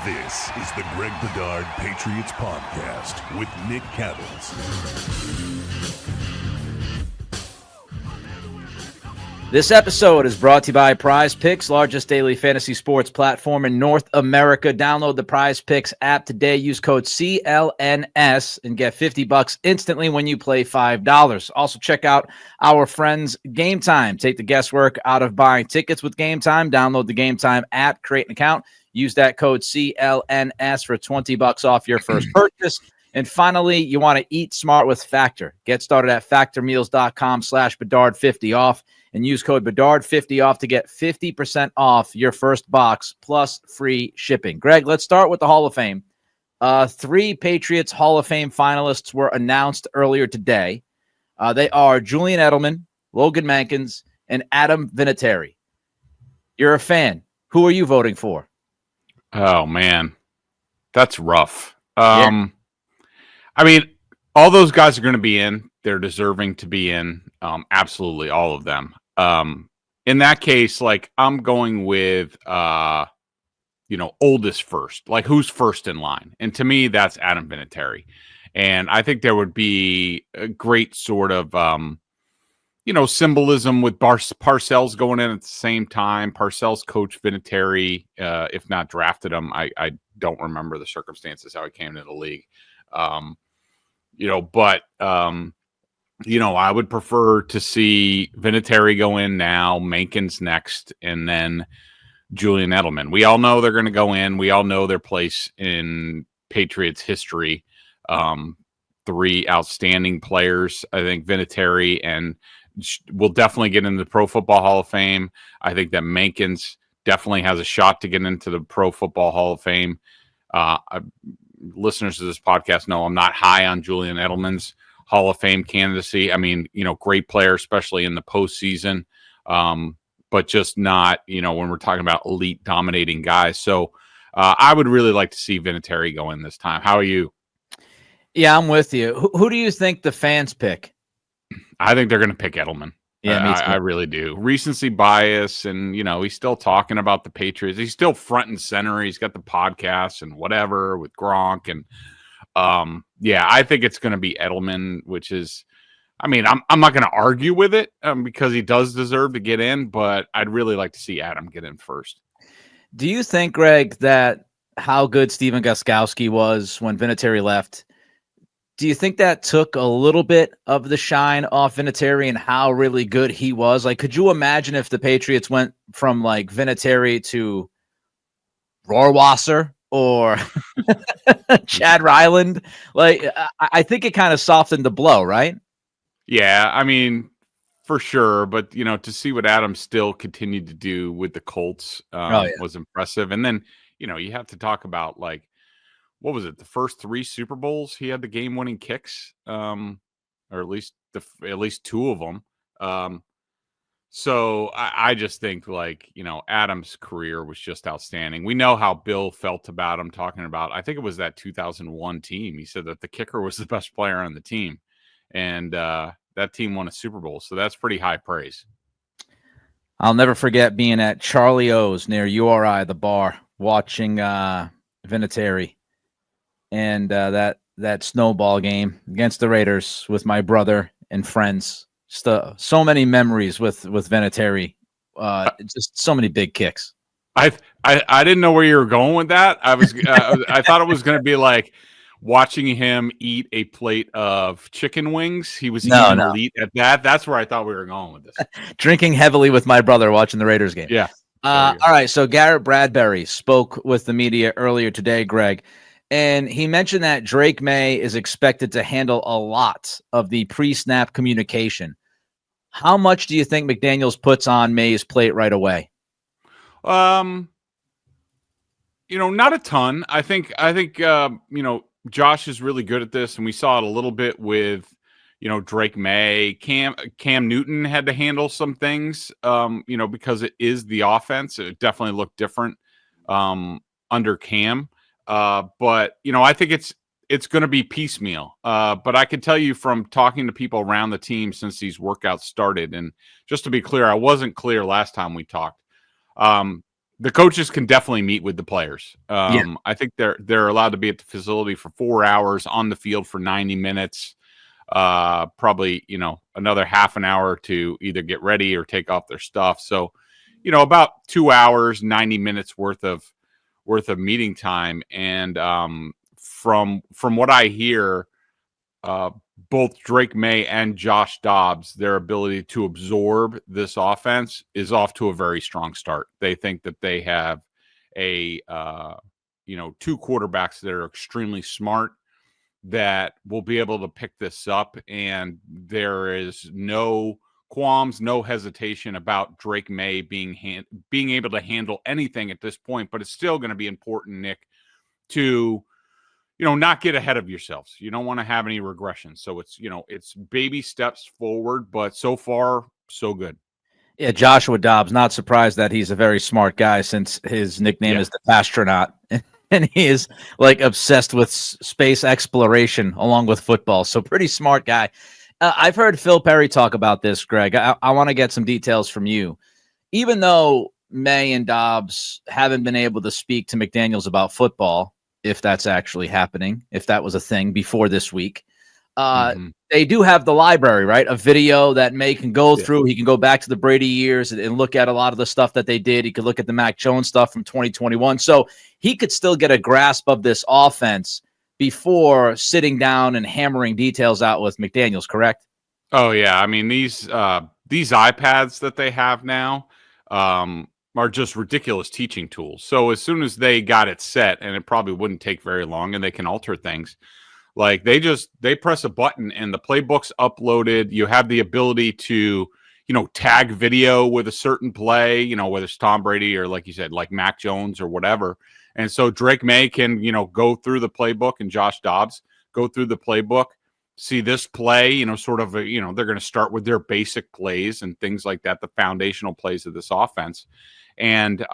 This is the Greg Bedard Patriots Podcast with Nick Cattles. This episode is brought to you by Prizepicks, largest daily fantasy sports platform in North America. Download the Prizepicks app today. Use code CLNS and get $50 instantly when you play $5. Also, check out our friends Gametime. Take the guesswork out of buying tickets with Gametime. Download the Gametime app, create an account. Use that code CLNS for $20 off your first purchase. And finally, you want to eat smart with Factor. Get started at factormeals.com/Bedard50 off and use code Bedard50 off to get 50% off your first box plus free shipping. Greg, let's start with the Hall of Fame. 3 Patriots Hall of Fame finalists were announced earlier today. They are Julian Edelman, Logan Mankins, and Adam Vinatieri. You're a fan. Who are you voting for? Oh, man. That's rough. Yeah. I mean, all those guys are going to be in. They're deserving to be in. Absolutely, all of them. In that case, like, I'm going with, oldest first. Like, who's first in line? And to me, that's Adam Vinatieri. And I think there would be a great sort of, symbolism with Parcells going in at the same time. Parcells coached Vinatieri, if not drafted him. I don't remember the circumstances how he came into the league. I would prefer to see Vinatieri go in now, Mankins next, and then Julian Edelman. We all know they're going to go in. We all know their place in Patriots history. 3 outstanding players. I think Vinatieri and will definitely get into the Pro Football Hall of Fame. I think that Mankins definitely has a shot to get into the Pro Football Hall of Fame. Listeners to this podcast know I'm not high on Julian Edelman's Hall of Fame candidacy. I mean, great player, especially in the postseason, but just not, when we're talking about elite dominating guys. So I would really like to see Vinatieri go in this time. How are you? Yeah, I'm with you. Who do you think the fans pick? I think they're going to pick Edelman. Yeah, me too. I really do. Recency bias, and he's still talking about the Patriots. He's still front and center. He's got the podcast and whatever with Gronk, and I think it's going to be Edelman. Which is, I mean, I'm not going to argue with it because he does deserve to get in, but I'd really like to see Adam get in first. Do you think, Greg, that how good Stephen Gostkowski was when Vinatieri left? Do you think that took a little bit of the shine off Vinatieri and how really good he was? Like, could you imagine if the Patriots went from like Vinatieri to Rohrwasser or Chad Ryland? Like, I think it kind of softened the blow, right? Yeah, I mean, for sure. But, to see what Adam still continued to do with the Colts was impressive. And then, you have to talk about, like, what was it? The first 3 Super Bowls, he had the game-winning kicks, or at least 2 of them. So I just think, like, Adam's career was just outstanding. We know how Bill felt about him, talking about, I think it was that 2001 team. He said that the kicker was the best player on the team, and that team won a Super Bowl. So that's pretty high praise. I'll never forget being at Charlie O's near URI, the bar, watching Vinatieri. And that snowball game against the Raiders with my brother and friends. So many memories with Vinatieri. Just so many big kicks. I didn't know where you were going with that. I was I thought it was going to be like watching him eat a plate of chicken wings. He was elite at that. That's where I thought we were going with this. Drinking heavily with my brother watching the Raiders game. Yeah. All right. So Garrett Bradbury spoke with the media earlier today, Greg. And he mentioned that Drake Maye is expected to handle a lot of the pre-snap communication. How much do you think McDaniels puts on Maye's plate right away? Not a ton. I think Josh is really good at this, and we saw it a little bit with, Drake Maye. Cam Newton had to handle some things, because it is the offense. It definitely looked different under Cam. But I think it's going to be piecemeal. But I can tell you from talking to people around the team since these workouts started, and just to be clear, I wasn't clear last time we talked. the coaches can definitely meet with the players. Yeah. I think they're allowed to be at the facility for 4 hours, on the field for 90 minutes. Probably, another half an hour to either get ready or take off their stuff. So, about 2 hours, 90 minutes worth of meeting time. And from what I hear, both Drake Maye and Josh Dobbs, their ability to absorb this offense is off to a very strong start. They think that they have two quarterbacks that are extremely smart, that will be able to pick this up. And there is no qualms, no hesitation about Drake Maye being able to handle anything at this point. But it's still going to be important, Nick, to not get ahead of yourselves. You don't want to have any regressions. So it's baby steps forward, but so far, so good. Yeah, Joshua Dobbs, not surprised that he's a very smart guy, since his nickname is the Pastronaut. And he is obsessed with space exploration along with football. So pretty smart guy. I've heard Phil Perry talk about this, Greg. I want to get some details from you. Even though Maye and Dobbs haven't been able to speak to McDaniels about football, if that's actually happening, if that was a thing before this week, they do have the library, right? A video that Maye can go through. He can go back to the Brady years and look at a lot of the stuff that they did. He could look at the Mac Jones stuff from 2021. So he could still get a grasp of this offense before sitting down and hammering details out with McDaniels, correct? Oh, yeah. I mean, these iPads that they have now are just ridiculous teaching tools. So as soon as they got it set, and it probably wouldn't take very long, and they can alter things, like they press a button and the playbook's uploaded. You have the ability to, tag video with a certain play, whether it's Tom Brady or, like you said, like Mac Jones or whatever. And so Drake Maye can, go through the playbook, and Josh Dobbs go through the playbook, see this play, they're going to start with their basic plays and things like that, the foundational plays of this offense. And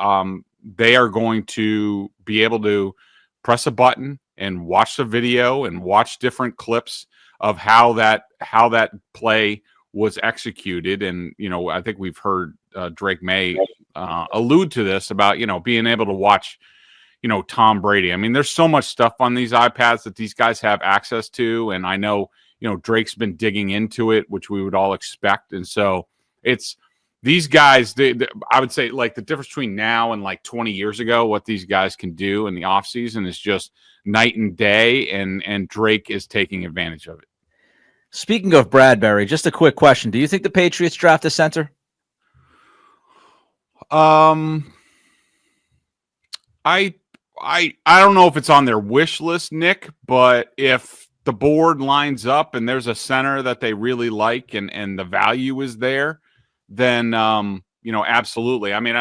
they are going to be able to press a button and watch the video and watch different clips of how that play was executed. And, I think we've heard Drake Maye allude to this about, being able to watch, Tom Brady. I mean, there's so much stuff on these iPads that these guys have access to. And I know, Drake's been digging into it, which we would all expect. And so it's these guys, I would say, like, the difference between now and like 20 years ago, what these guys can do in the offseason is just night and day. And Drake is taking advantage of it. Speaking of Bradbury, just a quick question. Do you think the Patriots draft a center? I don't know if it's on their wish list, Nick, but if the board lines up and there's a center that they really like and the value is there, then, absolutely. I mean,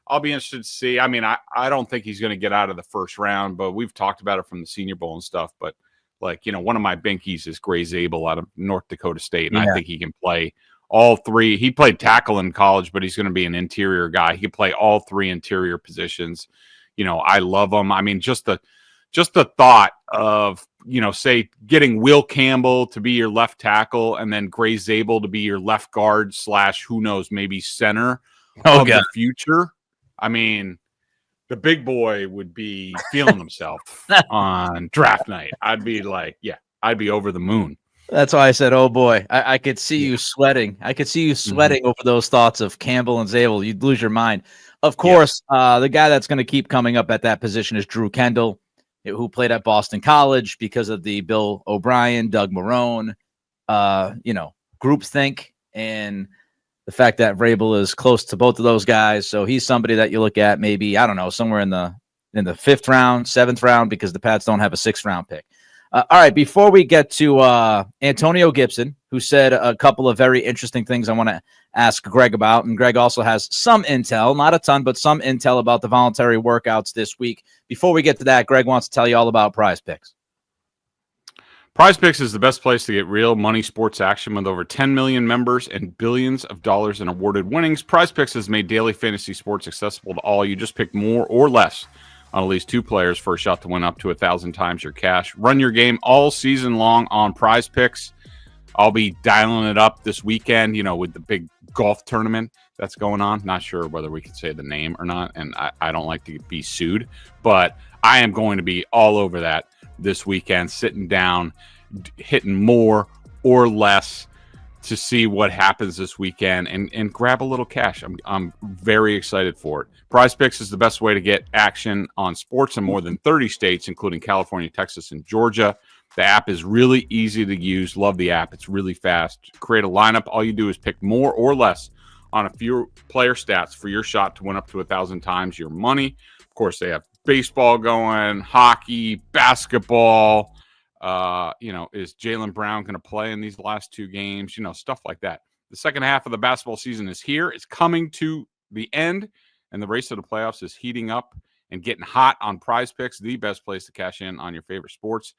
I'll be interested to see. I mean, I don't think he's going to get out of the first round, but we've talked about it from the Senior Bowl and stuff. But, one of my binkies is Greg Bedard out of North Dakota State, and I think he can play all three. He played tackle in college, but he's going to be an interior guy. He can play all three interior positions. I love him. I mean, just the thought of, say, getting Will Campbell to be your left tackle and then Greg Bedard to be your left guard / who knows, maybe center of the future. I mean, the big boy would be feeling himself on draft night. I'd be like, I'd be over the moon. That's why I said, oh boy, I could see you sweating. I could see you sweating over those thoughts of Campbell and Zabel. You'd lose your mind. Of course, the guy that's going to keep coming up at that position is Drew Kendall, who played at Boston College because of the Bill O'Brien, Doug Marrone, groupthink, and the fact that Vrabel is close to both of those guys. So he's somebody that you look at maybe, I don't know, somewhere in the 5th round, 7th round, because the Pats don't have a 6th round pick. All right, before we get to Antonio Gibson, who said a couple of very interesting things I want to ask Greg about, and Greg also has some intel, not a ton, but some intel about the voluntary workouts this week. Before we get to that, Greg wants to tell you all about Prizepicks. Prizepicks is the best place to get real money sports action with over 10 million members and billions of dollars in awarded winnings. Prizepicks has made daily fantasy sports accessible to all. You just pick more or less on at least 2 players for a shot to win up to 1,000 times your cash. Run your game all season long on Prizepicks. I'll be dialing it up this weekend, with the big golf tournament that's going on. Not sure whether we can say the name or not, and I don't like to be sued, but I am going to be all over that this weekend, sitting down, hitting more or less to see what happens this weekend and grab a little cash. I'm very excited for it. Prizepicks is the best way to get action on sports in more than 30 states, including California, Texas, and Georgia. The app is really easy to use. Love the app. It's really fast. Create a lineup. All you do is pick more or less on a few player stats for your shot to win up to 1,000 times your money. Of course, they have baseball going, hockey, basketball. Is Jaylen Brown going to play in these last two games? Stuff like that. The second half of the basketball season is here. It's coming to the end, and the race to the playoffs is heating up and getting hot on Prizepicks, the best place to cash in on your favorite sports.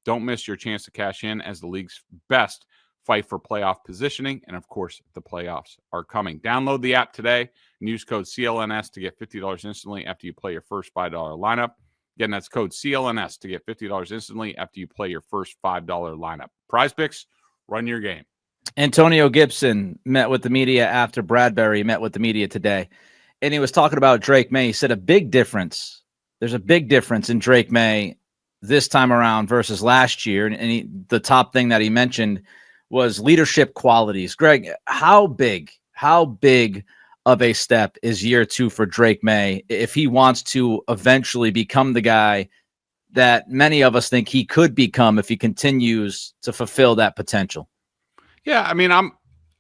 Don't miss your chance to cash in as the league's best fight for playoff positioning. And, of course, the playoffs are coming. Download the app today and use code CLNS to get $50 instantly after you play your first $5 lineup. Again, that's code CLNS to get $50 instantly after you play your first $5 lineup. Prizepicks, run your game. Antonio Gibson met with the media after Bradbury met with the media today, and he was talking about Drake Maye. He said there's a big difference in Drake Maye this time around versus last year, and the top thing that he mentioned was leadership qualities. Greg, how big of a step is year 2 for Drake Maye if he wants to eventually become the guy that many of us think he could become if he continues to fulfill that potential? Yeah, I mean, I'm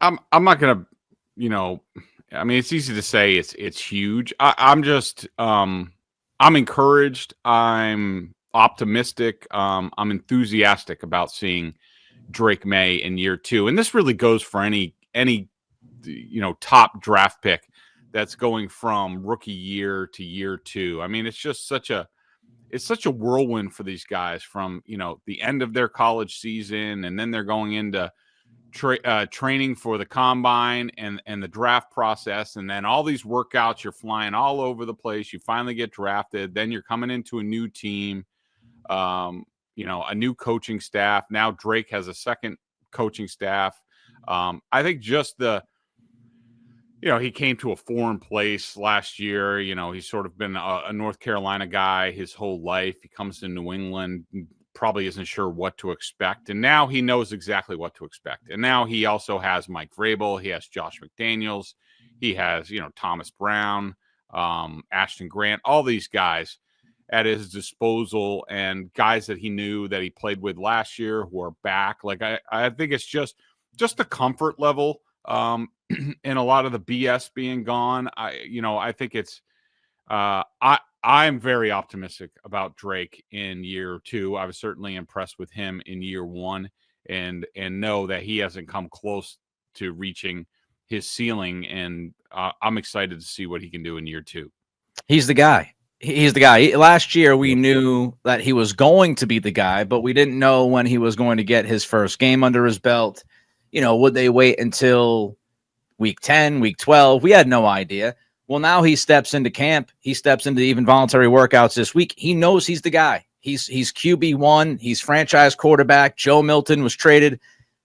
not gonna, it's easy to say it's huge. I'm just I'm encouraged. I'm optimistic. I'm enthusiastic about seeing Drake Maye in year 2, and this really goes for any top draft pick that's going from rookie year to year 2. I mean, it's just such a whirlwind for these guys from the end of their college season, and then they're going into training for the combine and the draft process, and then all these workouts. You're flying all over the place. You finally get drafted. Then you're coming into a new team, a new coaching staff. Now Drake has a second coaching staff. I think just he came to a foreign place last year. He's sort of been a North Carolina guy his whole life. He comes to New England, probably isn't sure what to expect. And now he knows exactly what to expect. And now he also has Mike Vrabel. He has Josh McDaniels. He has, Thomas Brown, Ashton Grant, all these guys at his disposal, and guys that he knew that he played with last year who are back. Like, I think it's just the comfort level and a lot of the BS being gone. I think it's I'm very optimistic about Drake in year 2. I was certainly impressed with him in year 1, and know that he hasn't come close to reaching his ceiling. And I'm excited to see what he can do in year 2. He's the guy. He's the guy. Last year, we knew that he was going to be the guy, but we didn't know when he was going to get his first game under his belt. Would they wait until week 10, week 12? We had no idea. Well, now he steps into camp. He steps into even voluntary workouts this week. He knows he's the guy. He's QB1. He's franchise quarterback. Joe Milton was traded.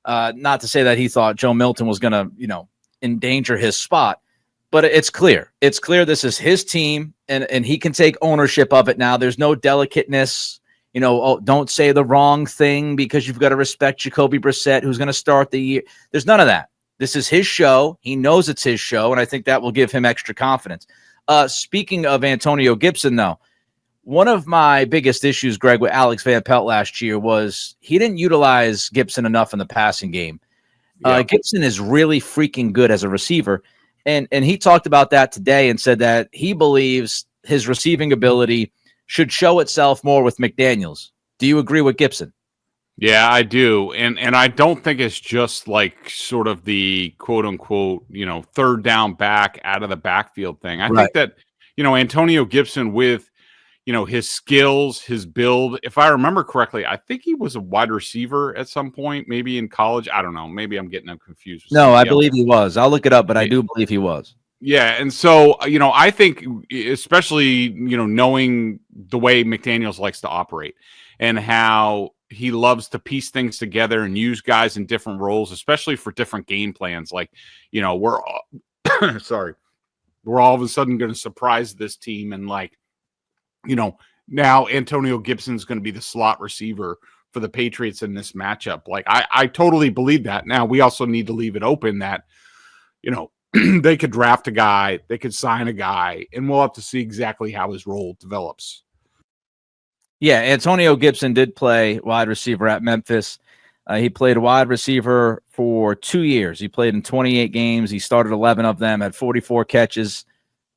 Not to say that he thought Joe Milton was going to, endanger his spot, but it's clear. It's clear this is his team, and he can take ownership of it now. There's no delicateness. Don't say the wrong thing because you've got to respect Jacoby Brissett, who's going to start the year. There's none of that. This is his show. He knows it's his show, and I think that will give him extra confidence. Speaking of Antonio Gibson, though, one of my biggest issues, Greg, with Alex Van Pelt last year was he didn't utilize Gibson enough in the passing game. Gibson is really freaking good as a receiver, and he talked about that today and said that he believes his receiving ability should show itself more with McDaniels. Do you agree with Gibson? Yeah, I do. And I don't think it's just like sort of the quote unquote, third down back out of the backfield thing. I think that, Antonio Gibson with, his skills, his build, if I remember correctly, I think he was a wide receiver at some point, maybe in college. I don't know. Maybe I'm getting them confused. No, I believe he was. I'll look it up, but I do believe he was. Yeah. And so, I think especially, knowing the way McDaniels likes to operate and how he loves to piece things together and use guys in different roles, especially for different game plans. Like, we're all, sorry, we're all of a sudden going to surprise this team. And like, now Antonio Gibson's going to be the slot receiver for the Patriots in this matchup. Like, I totally believe that. Now we also need to leave it open that, they could draft a guy, they could sign a guy, and we'll have to see exactly how his role develops. Yeah, Antonio Gibson did play wide receiver at Memphis. He played wide receiver for 2 years. He played in 28 games. He started 11 of them, had 44 catches,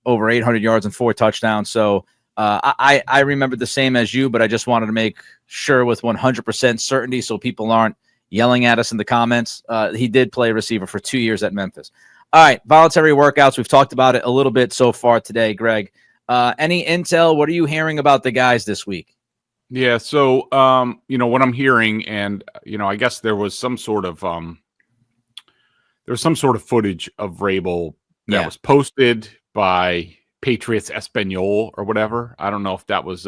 over 800 yards and 4 touchdowns. So I remember the same as you, but I just wanted to make sure with 100% certainty so people aren't yelling at us in the comments. He did play receiver for 2 years at Memphis. All right, voluntary workouts. We've talked about it a little bit so far today, Greg. Any intel? What are you hearing about the guys this week? Yeah, so what I'm hearing, and I guess there was some sort of footage of Vrabel that was posted by Patriots Espanol or whatever. I don't know if that was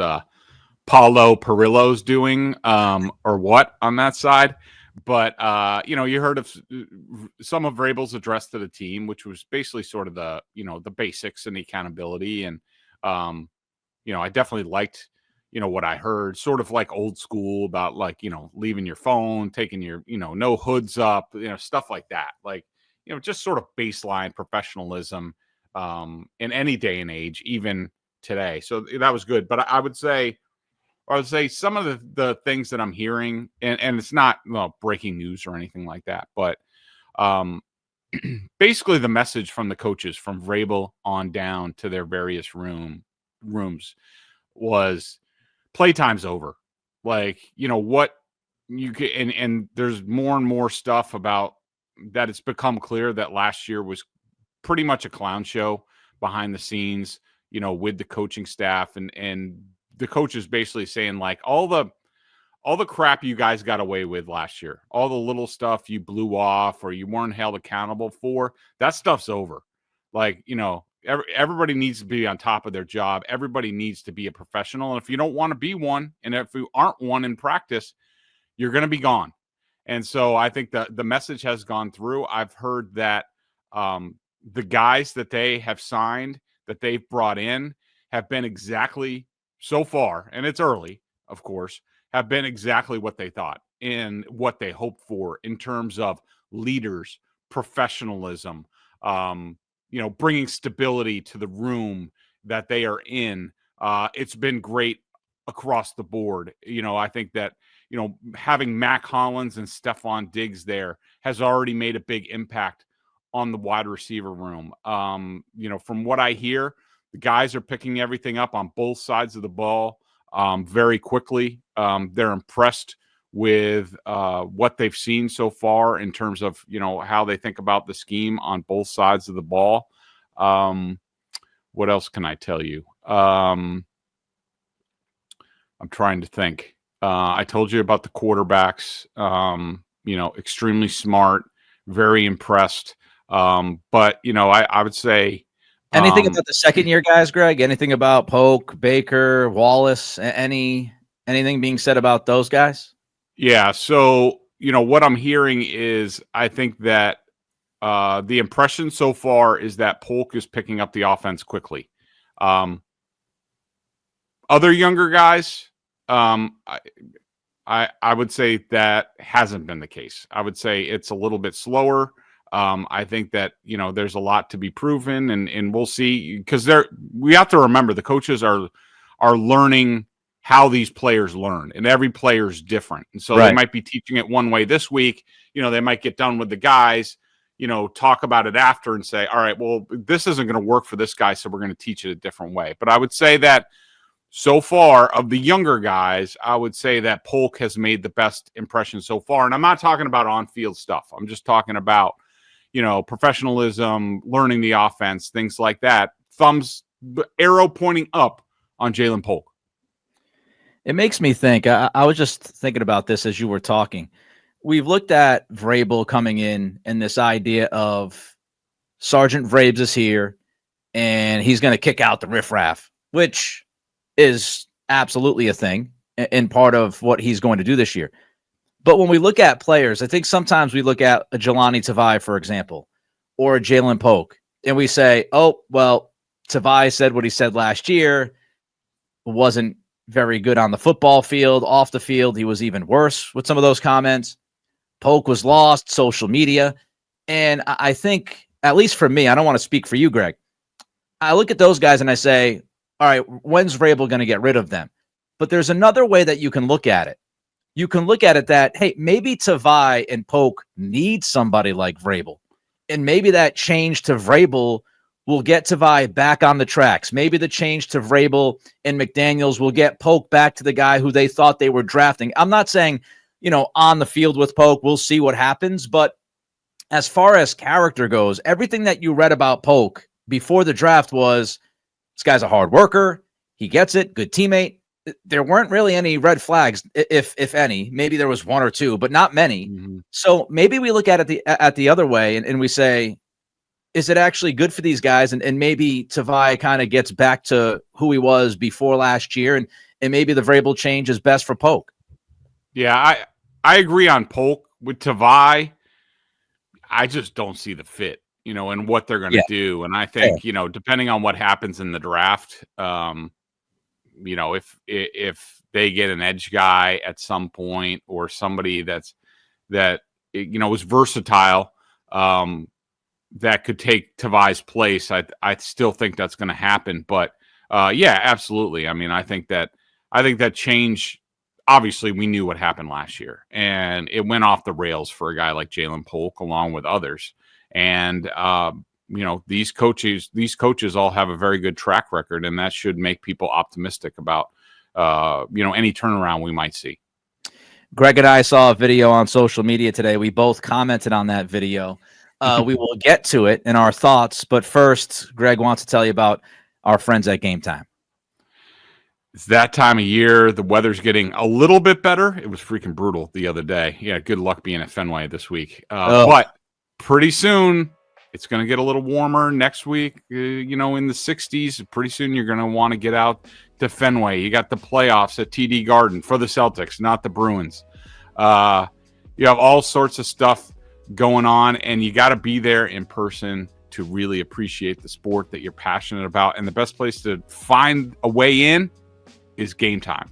Paulo Perillo's doing or what on that side. But, you heard of some of Vrabel's address to the team, which was basically sort of the basics and the accountability. And, I definitely liked, what I heard, sort of like old school about like, leaving your phone, taking your, no hoods up, stuff like that. Like, just sort of baseline professionalism in any day and age, even today. So that was good. But I would say some of the things that I'm hearing, and it's not breaking news or anything like that, but basically the message from the coaches from Vrabel on down to their various rooms was playtime's over. Like, what you can, and there's more and more stuff about that. It's become clear that last year was pretty much a clown show behind the scenes, with the coaching staff and the coaches basically saying like all the crap you guys got away with last year, all the little stuff you blew off or you weren't held accountable for, that stuff's over. Like, everybody needs to be on top of their job. Everybody needs to be a professional. And if you don't want to be one, and if you aren't one in practice, you're going to be gone. And so I think that the message has gone through. I've heard that the guys that they have signed, that they've brought in, have been exactly so far, and it's early, of course, have been exactly what they thought and what they hoped for in terms of leaders, professionalism, bringing stability to the room that they are in. It's been great across the board. I think that, having Mac Hollins and Stephon Diggs there has already made a big impact on the wide receiver room. From what I hear, the guys are picking everything up on both sides of the ball very quickly. They're impressed with what they've seen so far in terms of, how they think about the scheme on both sides of the ball. What else can I tell you? I'm trying to think. I told you about the quarterbacks, extremely smart, very impressed. But, I would say, anything about the second-year guys, Greg? Anything about Polk, Baker, Wallace? Anything being said about those guys? Yeah. So, what I'm hearing is I think that the impression so far is that Polk is picking up the offense quickly. Other younger guys, I would say that hasn't been the case. I would say it's a little bit slower. I think that, there's a lot to be proven and we'll see, because we have to remember the coaches are learning how these players learn, and every player is different. And so They might be teaching it one way this week. They might get done with the guys, talk about it after and say, all right, well, this isn't going to work for this guy, so we're going to teach it a different way. But I would say that so far of the younger guys, I would say that Polk has made the best impression so far. And I'm not talking about on-field stuff. I'm just talking about, professionalism, learning the offense, things like that. Thumbs, arrow pointing up on Jalen Polk. It makes me think, I was just thinking about this as you were talking. We've looked at Vrabel coming in and this idea of Sergeant Vrabes is here and he's going to kick out the riffraff, which is absolutely a thing. in part of what he's going to do this year. But when we look at players, I think sometimes we look at a Jelani Tavai, for example, or a Jalen Polk, and we say, oh, well, Tavai said what he said last year, wasn't very good on the football field. Off the field, he was even worse with some of those comments. Polk was lost, social media. And I think, at least for me, I don't want to speak for you, Greg. I look at those guys and I say, all right, when's Vrabel going to get rid of them? But there's another way that you can look at it. You can look at it that, hey, maybe Tavai and Polk need somebody like Vrabel. And maybe that change to Vrabel will get Tavai back on the tracks. Maybe the change to Vrabel and McDaniels will get Polk back to the guy who they thought they were drafting. I'm not saying, on the field with Polk, we'll see what happens. But as far as character goes, everything that you read about Polk before the draft was, this guy's a hard worker. He gets it. Good teammate. There weren't really any red flags, if any. Maybe there was one or two, but not many. Mm-hmm. So maybe we look at it at the other way and we say, is it actually good for these guys? And maybe Tavai kind of gets back to who he was before last year, and maybe the Vrabel change is best for Polk. Yeah, I agree on Polk. With Tavai, I just don't see the fit, and what they're going to do. And I think, depending on what happens in the draft, if they get an edge guy at some point or somebody that is versatile, that could take Tavai's place, I still think that's going to happen. But yeah, absolutely. I mean, I think that change. Obviously, we knew what happened last year, and it went off the rails for a guy like Jalen Polk, along with others. And these coaches all have a very good track record, and that should make people optimistic about any turnaround we might see. Greg and I saw a video on social media today. We both commented on that video. We will get to it in our thoughts, but first, Greg wants to tell you about our friends at Gametime. It's that time of year. The weather's getting a little bit better. It was freaking brutal the other day. Yeah, good luck being at Fenway this week. But pretty soon, it's going to get a little warmer next week, in the 60s. Pretty soon, you're going to want to get out to Fenway. You got the playoffs at TD Garden for the Celtics, not the Bruins. You have all sorts of stuff going on, and you got to be there in person to really appreciate the sport that you're passionate about. And the best place to find a way in is Gametime.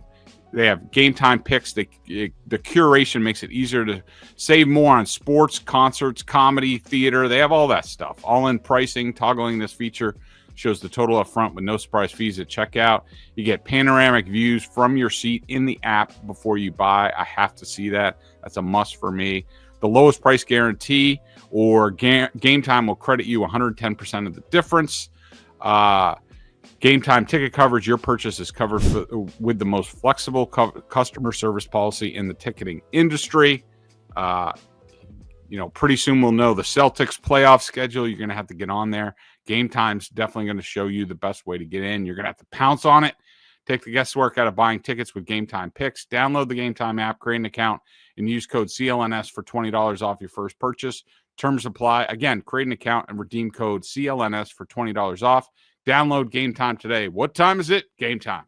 They have Gametime picks. The curation makes it easier to save more on sports, concerts, comedy, theater. They have all that stuff. All-in pricing. Toggling this feature shows the total up front with no surprise fees at checkout. You get panoramic views from your seat in the app before you buy. I have to see that. That's a must for me. The lowest price guarantee or Gametime will credit you 110% of the difference. Gametime ticket coverage. Your purchase is covered with the most flexible customer service policy in the ticketing industry. Pretty soon we'll know the Celtics playoff schedule. You're going to have to get on there. Gametime's definitely going to show you the best way to get in. You're going to have to pounce on it. Take the guesswork out of buying tickets with Gametime picks. Download the Gametime app, create an account, and use code CLNS for $20 off your first purchase. Terms apply. Again, create an account and redeem code CLNS for $20 off. Download Gametime today. What time is it? Gametime.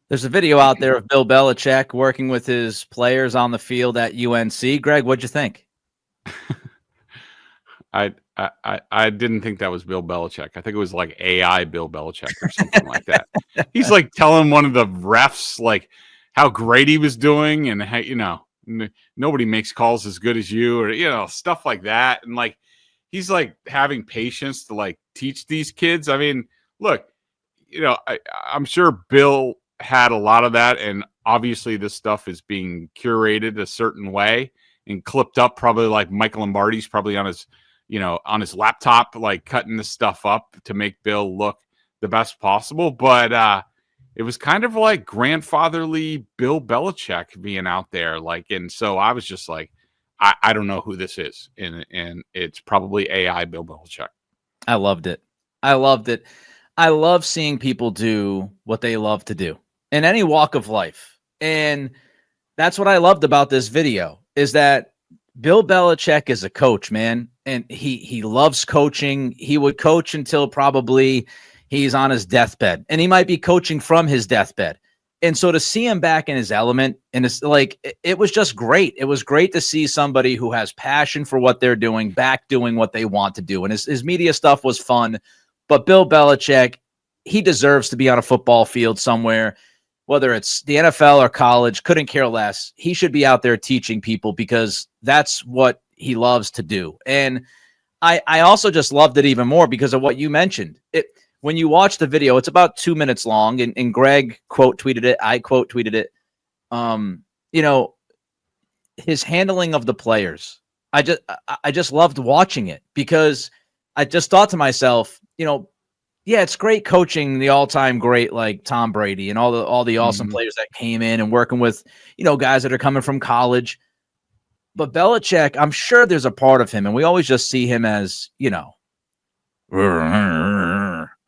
There's a video out there of Bill Belichick working with his players on the field at UNC. Greg, what'd you think? I didn't think that was Bill Belichick. I think it was like AI Bill Belichick or something like that. He's like telling one of the refs like how great he was doing and how, nobody makes calls as good as you, or, stuff like that. And like, he's like having patience to like teach these kids. I mean, look, I'm sure Bill had a lot of that. And obviously this stuff is being curated a certain way and clipped up, probably like Michael Lombardi's probably on his laptop, like cutting this stuff up to make Bill look the best possible. But it was kind of like grandfatherly Bill Belichick being out there. And so I was just like, I don't know who this is. And it's probably AI Bill Belichick. I loved it. I love seeing people do what they love to do in any walk of life. And that's what I loved about this video, is that Bill Belichick is a coach, man. And he loves coaching. He would coach until probably he's on his deathbed. And he might be coaching from his deathbed. And so to see him back in his element, and it's like, it was just great. It was great to see somebody who has passion for what they're doing back doing what they want to do. And his media stuff was fun, but Bill Belichick, he deserves to be on a football field somewhere, whether it's the NFL or college, couldn't care less. He should be out there teaching people because that's what he loves to do. And I also just loved it even more because of what you mentioned. When you watch the video, it's about 2 minutes long, and Greg quote tweeted it. I quote tweeted it. His handling of the players. I just loved watching it because I just thought to myself, yeah, it's great coaching the all-time great like Tom Brady and all the awesome players that came in and working with, guys that are coming from college. But Belichick, I'm sure there's a part of him, and we always just see him as,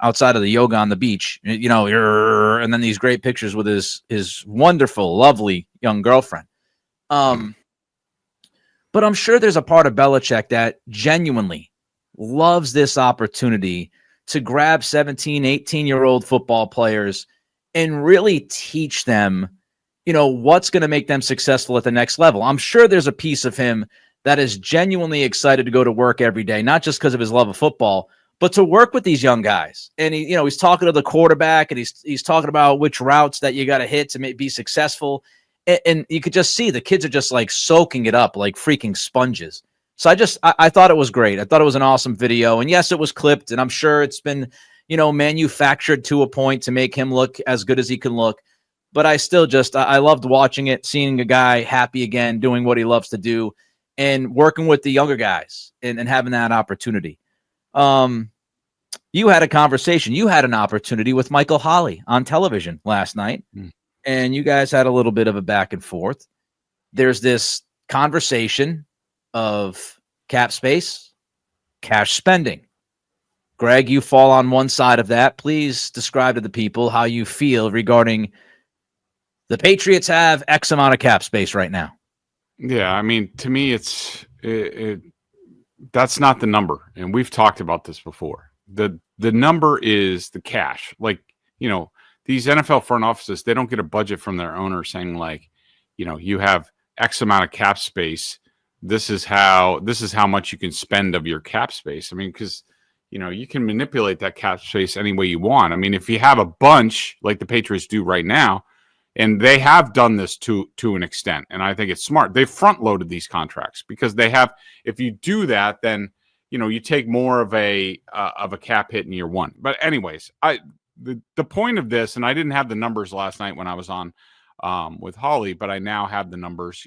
outside of the yoga on the beach, and then these great pictures with his wonderful, lovely young girlfriend. But I'm sure there's a part of Belichick that genuinely loves this opportunity to grab 17, 18-year-old football players and really teach them, what's going to make them successful at the next level. I'm sure there's a piece of him that is genuinely excited to go to work every day, not just because of his love of football, but to work with these young guys. And he's talking to the quarterback, and he's talking about which routes that you got to hit to be successful. And you could just see the kids are just like soaking it up like freaking sponges. So I thought it was great. I thought it was an awesome video. And yes, it was clipped, and I'm sure it's been, manufactured to a point to make him look as good as he can look. But I still I loved watching it, seeing a guy happy again, doing what he loves to do, and working with the younger guys and having that opportunity. You had a conversation. You had an opportunity with Michael Holley on television last night, and you guys had a little bit of a back and forth. There's this conversation of cap space, cash spending. Greg, you fall on one side of that. Please describe to the people how you feel regarding the Patriots have X amount of cap space right now. Yeah, I mean, to me, that's not the number, and we've talked about this before. The number is the cash. Like, these NFL front offices, they don't get a budget from their owner saying like, you have X amount of cap space. This is how much you can spend of your cap space. I mean, because you can manipulate that cap space any way you want. I mean, if you have a bunch like the Patriots do right now, and they have done this to an extent, and I think it's smart. They've front-loaded these contracts because they have. If you do that, then you take more of a cap hit in year one. But anyways, the point of this, and I didn't have the numbers last night when I was on with Holly, but I now have the numbers,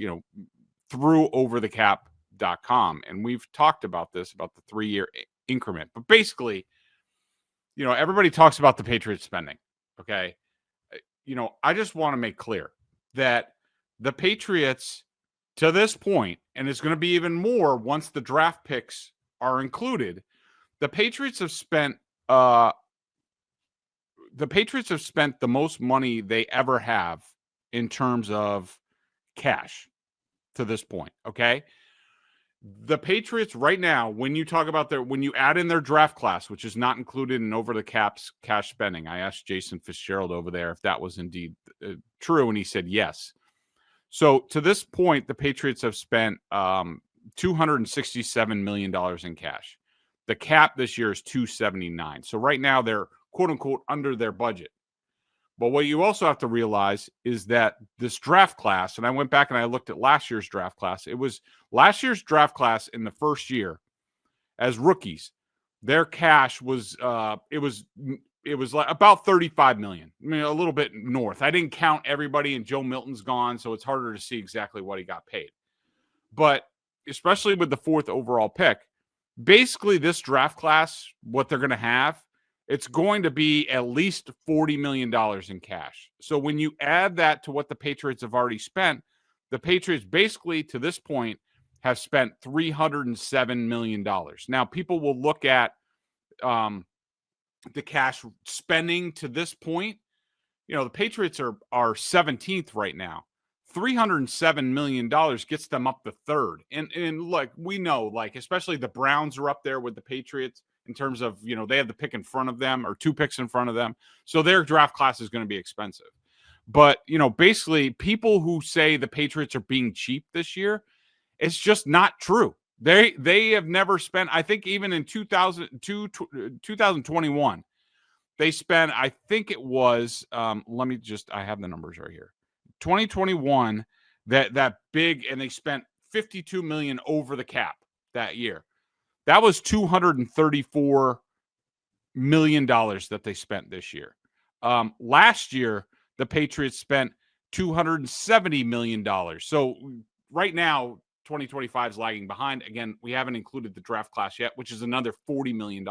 through overthecap.com, and we've talked about this about the 3-year increment. But basically, everybody talks about the Patriots spending, okay? I just want to make clear that the Patriots, to this point, and it's going to be even more once the draft picks are included, the Patriots have spent the most money they ever have in terms of cash to this point. Okay. The Patriots right now, when you talk about when you add in their draft class, which is not included in over the cap's cash spending, I asked Jason Fitzgerald over there if that was indeed true, and he said yes. So to this point, the Patriots have spent $267 million in cash. The cap this year is $279. So right now they're quote unquote under their budget. But what you also have to realize is that this draft class, and I went back and I looked at last year's draft class. It was last year's draft class in the first year as rookies. Their cash was it was like about $35 million. I mean, a little bit north. I didn't count everybody, and Joe Milton's gone, so it's harder to see exactly what he got paid. But especially with the 4th overall pick, basically this draft class, what they're going to have, it's going to be at least $40 million in cash. So when you add that to what the Patriots have already spent, the Patriots basically to this point have spent $307 million. Now, people will look at the cash spending to this point. The Patriots are 17th right now. $307 million gets them up to 3rd. And like we know, like especially the Browns are up there with the Patriots in terms of, they have the pick in front of them or 2 picks in front of them. So their draft class is going to be expensive. But, basically people who say the Patriots are being cheap this year, it's just not true. They have never spent, I think even in 2021, they spent, I think it was, I have the numbers right here. 2021, that big, and they spent $52 million over the cap that year. That was $234 million that they spent this year. Last year, the Patriots spent $270 million. So right now, 2025 is lagging behind. Again, we haven't included the draft class yet, which is another $40 million.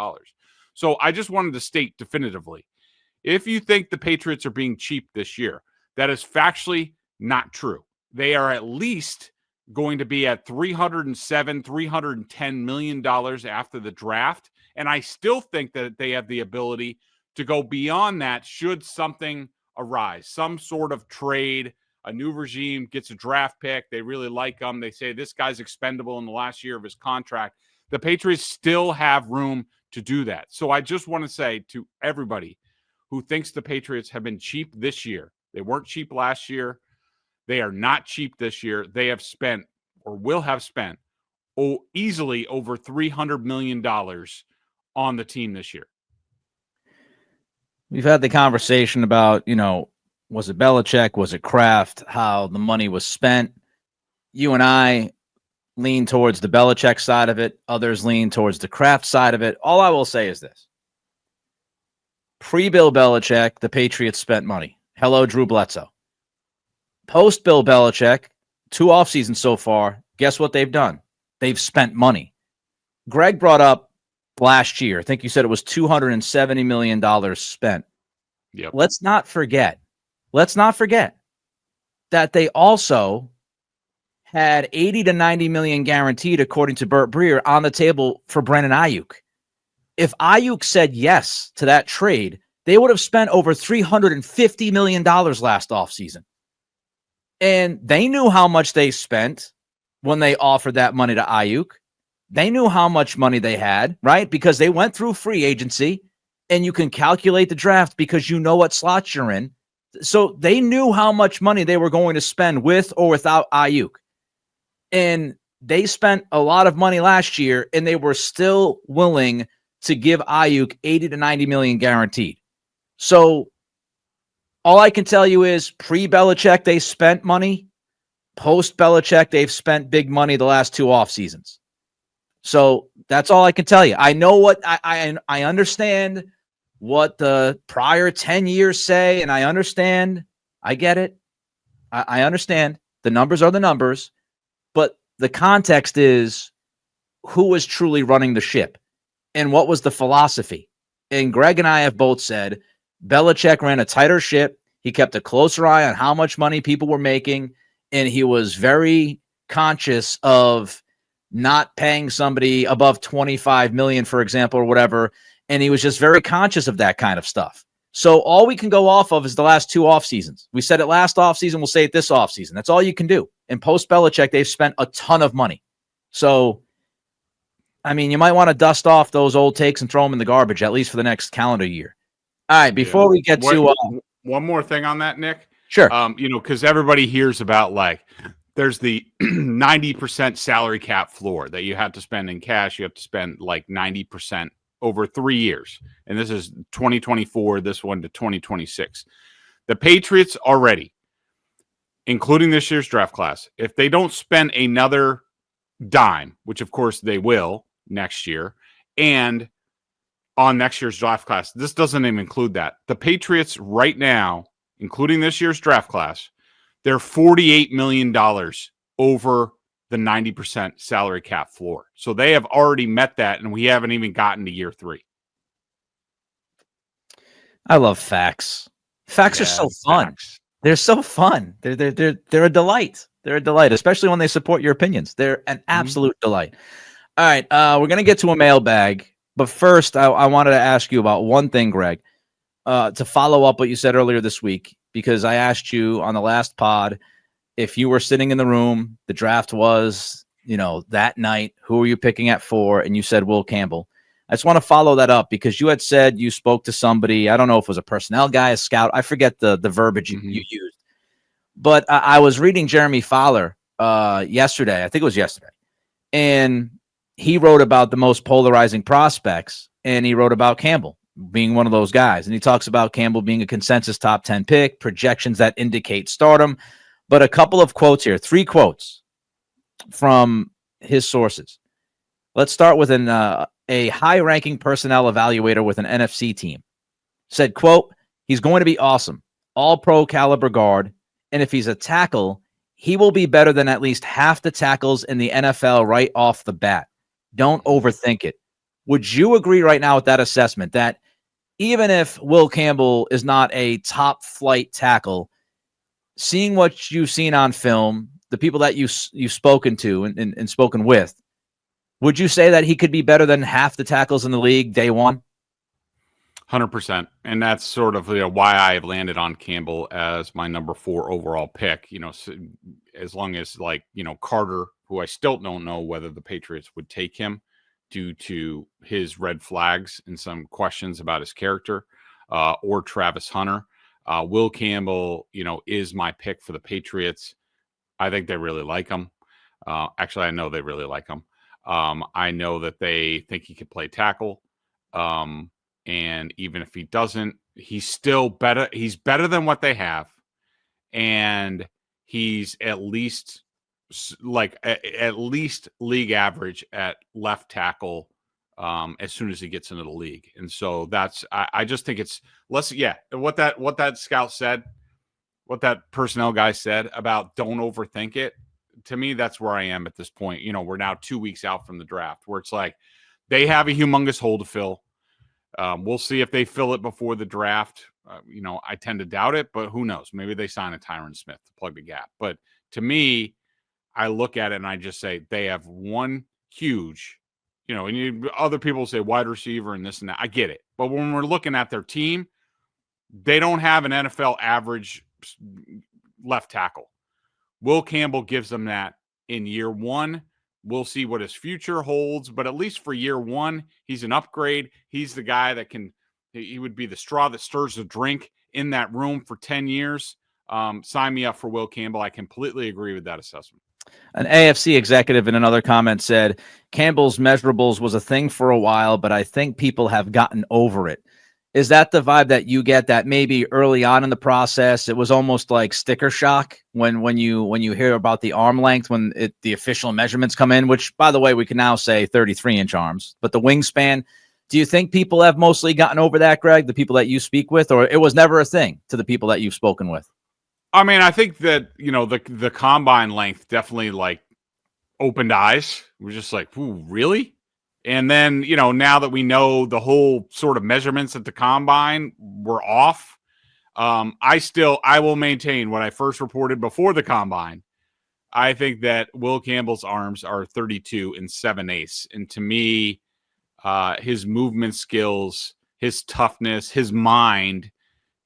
So I just wanted to state definitively, if you think the Patriots are being cheap this year, that is factually not true. They are at least going to be at $310 million after the draft. And I still think that they have the ability to go beyond that should something arise, some sort of trade. A new regime gets a draft pick. They really like him. They say this guy's expendable in the last year of his contract. The Patriots still have room to do that. So I just want to say to everybody who thinks the Patriots have been cheap this year, they weren't cheap last year. They are not cheap this year. They have spent, or will have spent, easily over $300 million on the team this year. We've had the conversation about, was it Belichick? Was it Kraft? How the money was spent? You and I lean towards the Belichick side of it. Others lean towards the Kraft side of it. All I will say is this. Pre-Bill Belichick, the Patriots spent money. Hello, Drew Bledsoe. Post-Bill Belichick, 2 offseasons so far, guess what they've done? They've spent money. Greg brought up last year, I think you said it was $270 million spent. Yep. Let's not forget that they also had 80 to 90 million guaranteed, according to Burt Breer, on the table for Brandon Ayuk. If Ayuk said yes to that trade, they would have spent over $350 million last offseason. And they knew how much they spent when they offered that money to Ayuk. They knew how much money they had, right? Because they went through free agency, and you can calculate the draft because you know what slots you're in. So they knew how much money they were going to spend with or without Ayuk. And they spent a lot of money last year, and they were still willing to give Ayuk 80 to 90 million guaranteed. So all I can tell you is pre-Belichick, they spent money. Post-Belichick, they've spent big money the last 2 off seasons. So that's all I can tell you. I know what I understand what the prior 10 years say, and I understand. I get it. I understand. The numbers are the numbers, but the context is who was truly running the ship and what was the philosophy. And Greg and I have both said Belichick ran a tighter ship. He kept a closer eye on how much money people were making, and he was very conscious of not paying somebody above 25 million, for example, or whatever. And he was just very conscious of that kind of stuff. So all we can go off of is the last 2 off seasons. We said it last off season. We'll say it this off season. That's all you can do. And post Belichick, they've spent a ton of money. So, I mean, you might want to dust off those old takes and throw them in the garbage, at least for the next calendar year. All right. Before we get to one more thing on that, Nick. Sure. Because everybody hears about there's the 90% salary cap floor that you have to spend in cash. You have to spend 90% over 3 years. And this is 2024, this one to 2026. The Patriots already, including this year's draft class, if they don't spend another dime, which of course they will next year, and on next year's draft class, this doesn't even include that. The Patriots right now, including this year's draft class, they're $48 million over the 90% salary cap floor. So they have already met that, and we haven't even gotten to year 3. I love facts. Facts are so fun. Facts. They're so fun. They're a delight. They're a delight, especially when they support your opinions. They're an absolute delight. All right, we're going to get to a mailbag. But first, I wanted to ask you about one thing, Greg, to follow up what you said earlier this week, because I asked you on the last pod if you were sitting in the room, the draft was, that night, who were you picking at 4? And you said Will Campbell. I just want to follow that up because you had said you spoke to somebody. I don't know if it was a personnel guy, a scout. I forget the verbiage you used. But I was reading Jeremy Fowler yesterday. I think it was yesterday. And he wrote about the most polarizing prospects. And he wrote about Campbell being one of those guys. And he talks about Campbell being a consensus top 10 pick, projections that indicate stardom. But a couple of quotes here, 3 quotes from his sources. Let's start with a high-ranking personnel evaluator with an NFC team. Said, quote, he's going to be awesome, all-pro caliber guard, and if he's a tackle, he will be better than at least half the tackles in the NFL right off the bat. Don't overthink it. Would you agree right now with that assessment that even if Will Campbell is not a top-flight tackle, seeing what you've seen on film, the people that you've spoken to and spoken with, would you say that he could be better than half the tackles in the league day one? 100%. And that's sort of why I have landed on Campbell as my number 4 overall pick. So as long as Carter, who I still don't know whether the Patriots would take him due to his red flags and some questions about his character, or Travis Hunter. Will Campbell, is my pick for the Patriots. I think they really like him. Actually, I know they really like him. I know that they think he could play tackle. And even if he doesn't, he's still better. He's better than what they have. And he's at least league average at left tackle as soon as he gets into the league. And so I just think it's what that scout said, what that personnel guy said about don't overthink it. To me, that's where I am at this point. We're now 2 weeks out from the draft, where it's like they have a humongous hole to fill. We'll see if they fill it before the draft. I tend to doubt it, but who knows? Maybe they sign a Tyron Smith to plug the gap. But to me, I look at it and I just say they have one huge, and other people say wide receiver and this and that. I get it. But when we're looking at their team, they don't have an NFL average left tackle. Will Campbell gives them that in year one. We'll see what his future holds, but at least for year one, he's an upgrade. He's the guy that he would be the straw that stirs the drink in that room for 10 years. Sign me up for Will Campbell. I completely agree with that assessment. An AFC executive in another comment said, Campbell's measurables was a thing for a while, but I think people have gotten over it. Is that the vibe that you get, that maybe early on in the process, it was almost like sticker shock when you hear about the arm length, when the official measurements come in, which, by the way, we can now say 33-inch arms, but the wingspan, do you think people have mostly gotten over that, Greg, the people that you speak with, or it was never a thing to the people that you've spoken with? I mean, I think that, the combine length definitely opened eyes. We're just like, ooh, really? And then, now that we know the whole sort of measurements at the combine were off, I will maintain what I first reported before the combine. I think that Will Campbell's arms are 32 7/8. And to me, his movement skills, his toughness, his mind,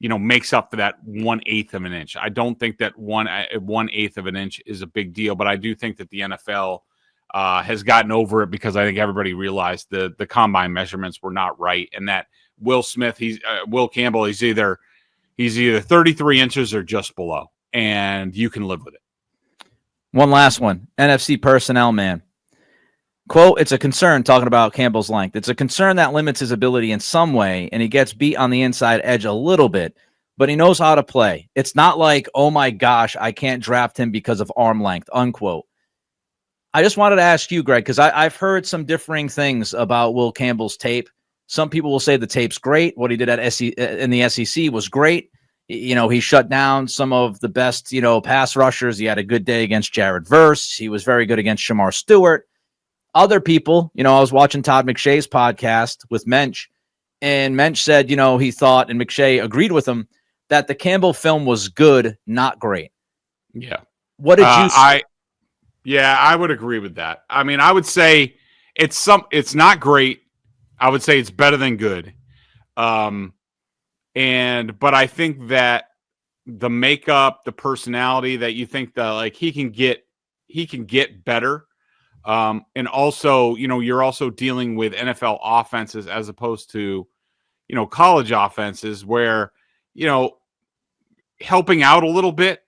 makes up for that 1/8 of an inch. I don't think that 1/8 of an inch is a big deal, but I do think that the NFL has gotten over it because I think everybody realized the combine measurements were not right, and that Will Campbell, he's either 33 inches or just below, and you can live with it. One last one, NFC personnel man. Quote, it's a concern, talking about Campbell's length. It's a concern that limits his ability in some way, and he gets beat on the inside edge a little bit, but he knows how to play. It's not like, oh my gosh, I can't draft him because of arm length, unquote. I just wanted to ask you, Greg, because I've heard some differing things about Will Campbell's tape. Some people will say the tape's great. What he did in the SEC was great. He shut down some of the best, pass rushers. He had a good day against Jared Verse. He was very good against Shamar Stewart. Other people, I was watching Todd McShay's podcast with Mensch, and Mensch said, he thought, and McShay agreed with him, that the Campbell film was good, not great. Yeah. What did you say? Yeah, I would agree with that. I mean, I would say it's not great. I would say it's better than good. But I think that the makeup, the personality that you think that he can get better. And also, you're also dealing with NFL offenses as opposed to, college offenses where, helping out a little bit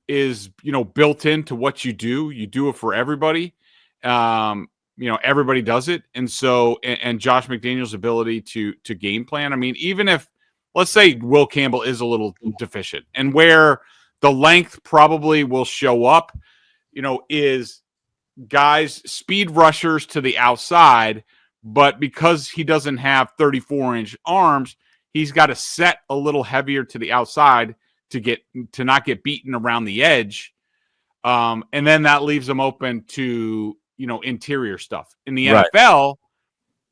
is, built into what you do. You do it for everybody. Everybody does it. And so, and Josh McDaniels' ability to game plan. I mean, even if, let's say Will Campbell is a little deficient, and where the length probably will show up, is guys, speed rushers to the outside, but because he doesn't have 34-inch arms, he's got to set a little heavier to the outside to not get beaten around the edge. And then that leaves him open to, interior stuff. In the NFL,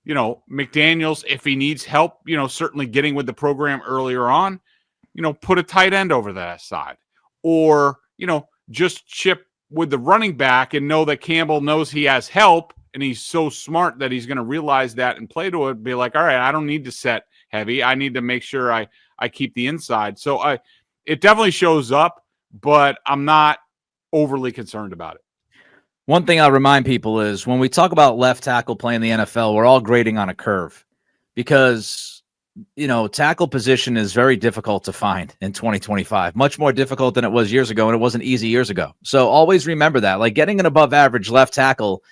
McDaniels, if he needs help, certainly getting with the program earlier on, put a tight end over that side, or, just chip with the running back and know that Campbell knows he has help, and he's so smart that he's going to realize that and play to it, be like, all right, I don't need to set heavy. I need to make sure I keep the inside. So it definitely shows up, but I'm not overly concerned about it. One thing I'll remind people is when we talk about left tackle playing the NFL, we're all grading on a curve because, tackle position is very difficult to find in 2025, much more difficult than it was years ago, and it wasn't easy years ago. So always remember that, like, getting an above average left tackle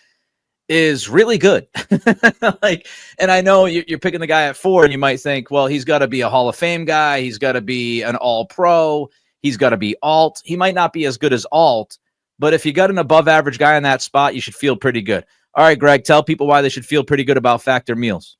is really good. And I know you're picking the guy at 4 and you might think, well, he's got to be a Hall of Fame guy. He's got to be an all pro. He's got to be alt. He might not be as good as alt, but if you got an above average guy in that spot, you should feel pretty good. All right, Greg, tell people why they should feel pretty good about Factor meals.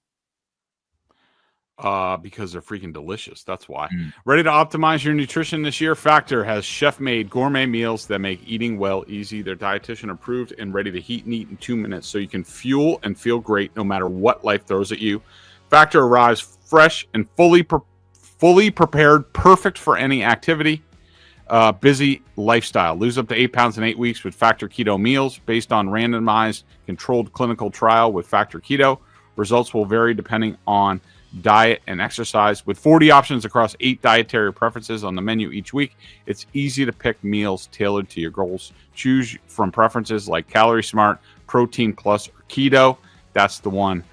Because they're freaking delicious. That's why. Ready to optimize your nutrition this year? Factor has chef-made gourmet meals that make eating well easy. They're dietitian approved and ready to heat and eat in 2 minutes, so you can fuel and feel great no matter what life throws at you. Factor arrives fresh and fully prepared, perfect for any activity. Busy lifestyle. Lose up to 8 pounds in 8 weeks with Factor Keto meals based on randomized controlled clinical trial with Factor Keto. Results will vary depending on diet and exercise. With 40 options across 8 dietary preferences on the menu each week, it's easy to pick meals tailored to your goals. Choose from preferences like Calorie Smart, Protein Plus, or Keto. That's the one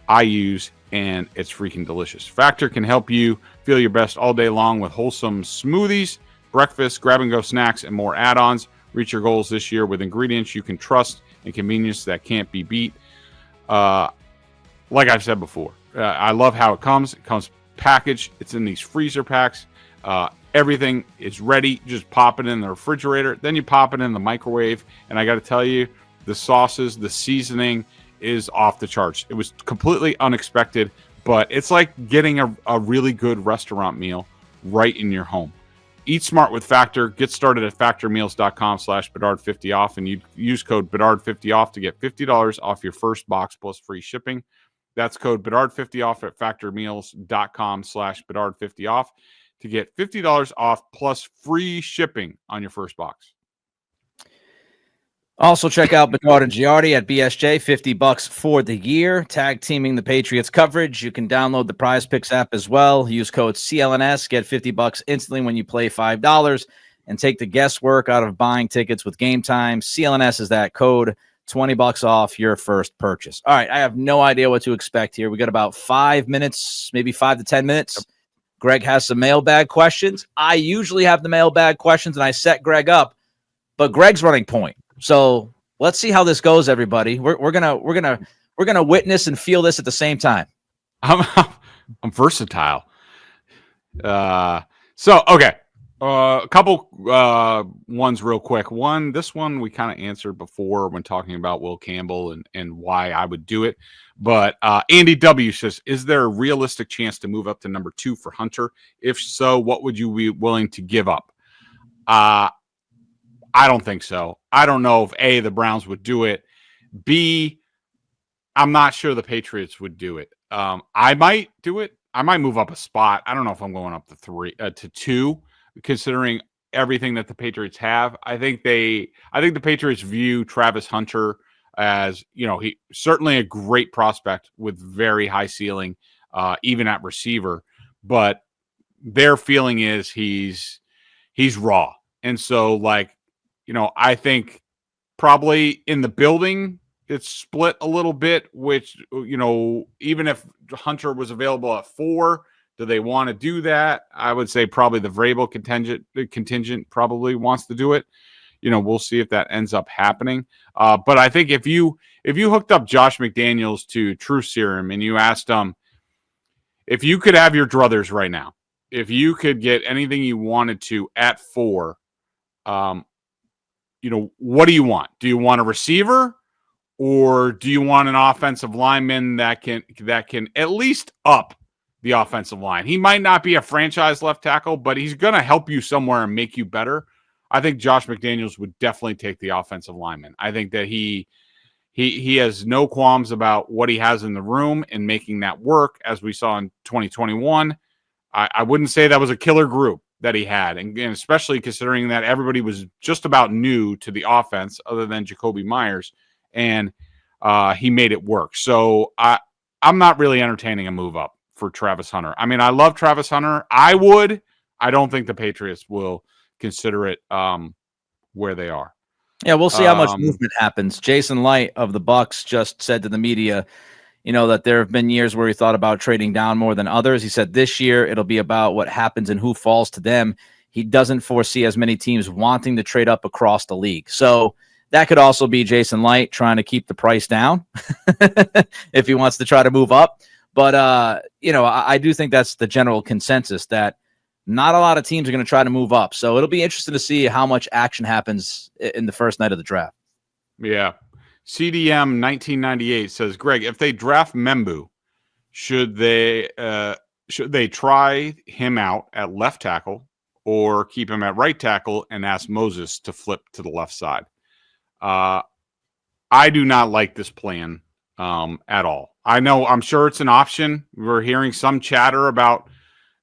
I use, and it's freaking delicious. Factor can help you feel your best all day long with wholesome smoothies, breakfast, grab-and-go snacks, and more add-ons. Reach your goals this year with ingredients you can trust and convenience that can't be beat. Like I've said before, I love how it comes. It comes packaged. It's in these freezer packs. Everything is ready. Just pop it in the refrigerator. Then you pop it in the microwave. And I got to tell you, the sauces, the seasoning is off the charts. It was completely unexpected, but it's like getting a really good restaurant meal right in your home. Eat smart with Factor. Get started at factormeals.com/Bedard50off and you use code Bedard50off to get $50 off your first box plus free shipping. That's code Bedard50off at factormeals.com/Bedard50off to get $50 off plus free shipping on your first box. Also, check out Bedard and Giardi at BSJ, $50 for the year. Tag teaming the Patriots coverage. You can download the Prizepicks app as well. Use code CLNS. Get $50 instantly when you play $5 and take the guesswork out of buying tickets with Gametime. CLNS is that code. $20 off your first purchase. All right, I have no idea what to expect here. We got about 5 minutes, maybe 5 to 10 minutes. Greg has some mailbag questions. I usually have the mailbag questions, and I set Greg up, but Greg's running point. So let's see how this goes, everybody. We're gonna witness and feel this at the same time. I'm versatile. Okay. A couple ones real quick. This one we kind of answered before when talking about Will Campbell and why I would do it. But Andy W. says, is there a realistic chance to move up to number 2 for Hunter? If so, what would you be willing to give up? I don't think so. I don't know if A, the Browns would do it. B, I'm not sure the Patriots would do it. I might do it. I might move up a spot. I don't know if I'm going up to 2. Considering everything that the Patriots have, I think the Patriots view Travis Hunter as, he certainly a great prospect with very high ceiling, even at receiver, but their feeling is he's raw. And so I think probably in the building, it's split a little bit, which, even if Hunter was available at 4, do they want to do that? I would say probably the Vrabel contingent probably wants to do it. We'll see if that ends up happening. But I think if you hooked up Josh McDaniels to True Serum and you asked him, if you could have your druthers right now, if you could get anything you wanted to at 4, what do you want? Do you want a receiver, or do you want an offensive lineman that can at least up the offensive line? He might not be a franchise left tackle, but he's going to help you somewhere and make you better. I think Josh McDaniels would definitely take the offensive lineman. I think that he has no qualms about what he has in the room and making that work, as we saw in 2021. I wouldn't say that was a killer group that he had, and especially considering that everybody was just about new to the offense other than Jacoby Myers, and he made it work. So I'm not really entertaining a move up for Travis Hunter. I mean, I love Travis Hunter. I would. I don't think the Patriots will consider it where they are. Yeah, we'll see how much movement happens. Jason Light of the Bucks just said to the media, that there have been years where he thought about trading down more than others. He said this year it'll be about what happens and who falls to them. He doesn't foresee as many teams wanting to trade up across the league. So that could also be Jason Light trying to keep the price down if he wants to try to move up. But, I do think that's the general consensus, that not a lot of teams are going to try to move up. So it'll be interesting to see how much action happens in the first night of the draft. Yeah. CDM 1998 says, Greg, if they draft Membu, should they try him out at left tackle or keep him at right tackle and ask Moses to flip to the left side? I do not like this plan at all. I'm sure it's an option. We're hearing some chatter about,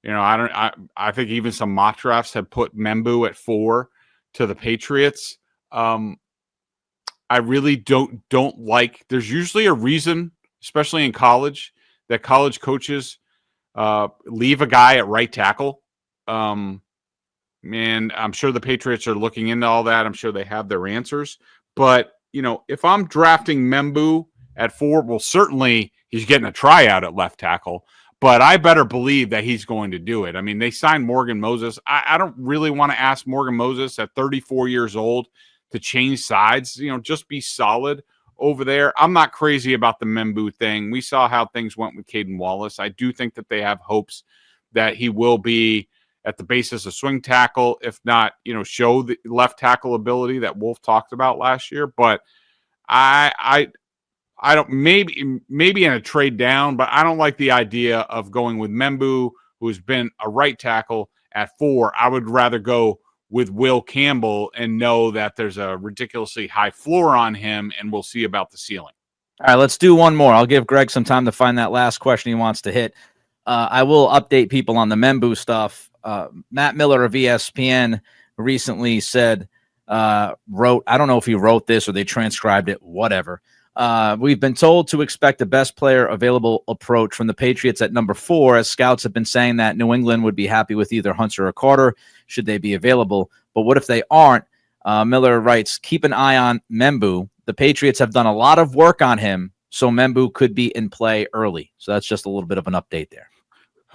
I think even some mock drafts have put Membu at 4 to the Patriots. I really don't like. There's usually a reason, especially in college, that college coaches leave a guy at right tackle. And I'm sure the Patriots are looking into all that. I'm sure they have their answers. But if I'm drafting Membu at 4, well, certainly he's getting a tryout at left tackle. But I better believe that he's going to do it. I mean, they signed Morgan Moses. I don't really want to ask Morgan Moses at 34 years old to change sides, just be solid over there. I'm not crazy about the Membu thing. We saw how things went with Caden Wallace. I do think that they have hopes that he will be at the basis of swing tackle, if not, show the left tackle ability that Wolf talked about last year. But I don't, maybe in a trade down, but I don't like the idea of going with Membu, who's been a right tackle, at 4. I would rather go with Will Campbell and know that there's a ridiculously high floor on him, and we'll see about the ceiling. All right, let's do one more. I'll give Greg some time to find that last question he wants to hit. I will update people on the Membu stuff. Matt Miller of ESPN recently wrote, I don't know if he wrote this or they transcribed it, whatever. We've been told to expect the best player available approach from the Patriots at number 4, as scouts have been saying that New England would be happy with either Hunter or Carter should they be available. But what if they aren't? Miller writes, keep an eye on Membu. The Patriots have done a lot of work on him, so Membu could be in play early. So that's just a little bit of an update there.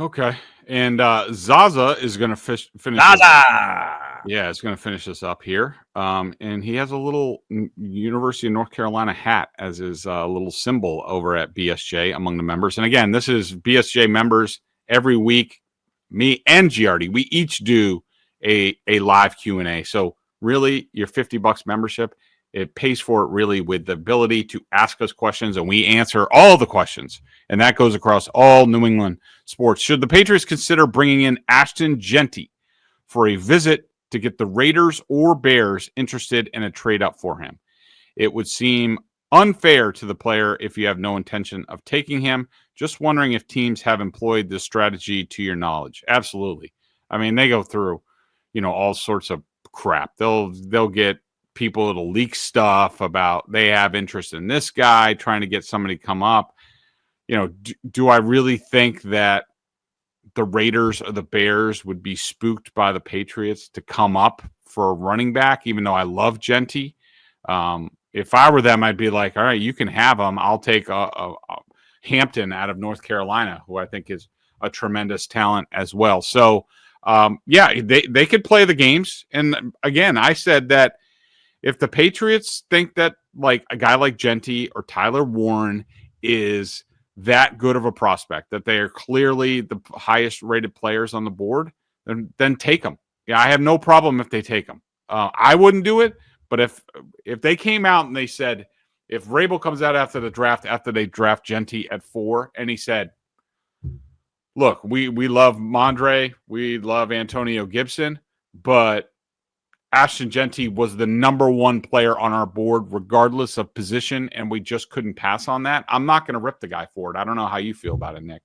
Okay. And Zaza is going to finish. Zaza! Yeah, it's going to finish this up here. And he has a little University of North Carolina hat as his little symbol over at BSJ among the members. And again, this is BSJ members every week. Me and Giardi, we each do a live Q&A. So really, your $50 membership, it pays for it really with the ability to ask us questions, and we answer all the questions. And that goes across all New England sports. Should the Patriots consider bringing in Ashton Genty for a visit to get the Raiders or Bears interested in a trade up for him? It would seem unfair to the player if you have no intention of taking him. Just wondering if teams have employed this strategy to your knowledge. Absolutely. I mean, they go through, all sorts of crap. They'll get people that'll leak stuff about they have interest in this guy, trying to get somebody to come up. Do I really think that the Raiders or the Bears would be spooked by the Patriots to come up for a running back, even though I love Genty? If I were them, I'd be like, all right, you can have them. I'll take a Hampton out of North Carolina, who I think is a tremendous talent as well. So, yeah, they could play the games. And again, I said that if the Patriots think that like a guy like Genty or Tyler Warren is that good of a prospect, that they are clearly the highest rated players on the board, then take them. Yeah, I have no problem if they take them. I wouldn't do it. But if they came out and they said, if Vrabel comes out after the draft, after they draft Genty at 4, and he said, look, we love Mondre, we love Antonio Gibson, but Ashton Genty was the number 1 player on our board, regardless of position, and we just couldn't pass on that. I'm not going to rip the guy for it. I don't know how you feel about it, Nick.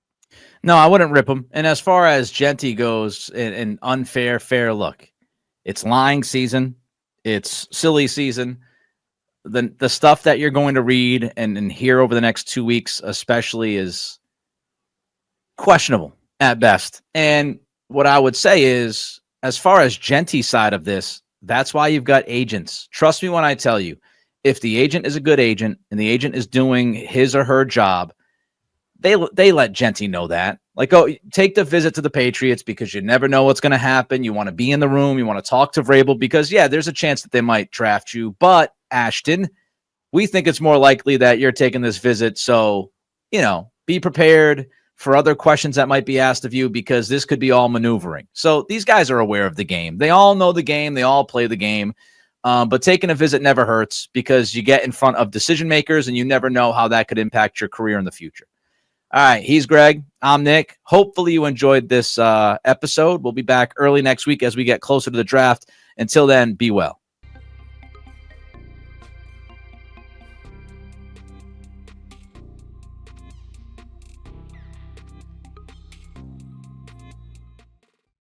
No, I wouldn't rip him. And as far as Genty goes, an fair look. It's lying season. It's silly season. The stuff that you're going to read and hear over the next 2 weeks, especially, is questionable at best. And what I would say is, as far as Genty's side of this, that's why you've got agents. Trust me when I tell you, if the agent is a good agent and the agent is doing his or her job, they let Genty know that. Like, oh, take the visit to the Patriots because you never know what's going to happen. You want to be in the room. You want to talk to Vrabel because, yeah, there's a chance that they might draft you. But, Ashton, we think it's more likely that you're taking this visit. So, be prepared for other questions that might be asked of you because this could be all maneuvering. So these guys are aware of the game. They all know the game. They all play the game. But taking a visit never hurts because you get in front of decision makers and you never know how that could impact your career in the future. All right, he's Greg. I'm Nick. Hopefully you enjoyed this episode. We'll be back early next week as we get closer to the draft. Until then, be well.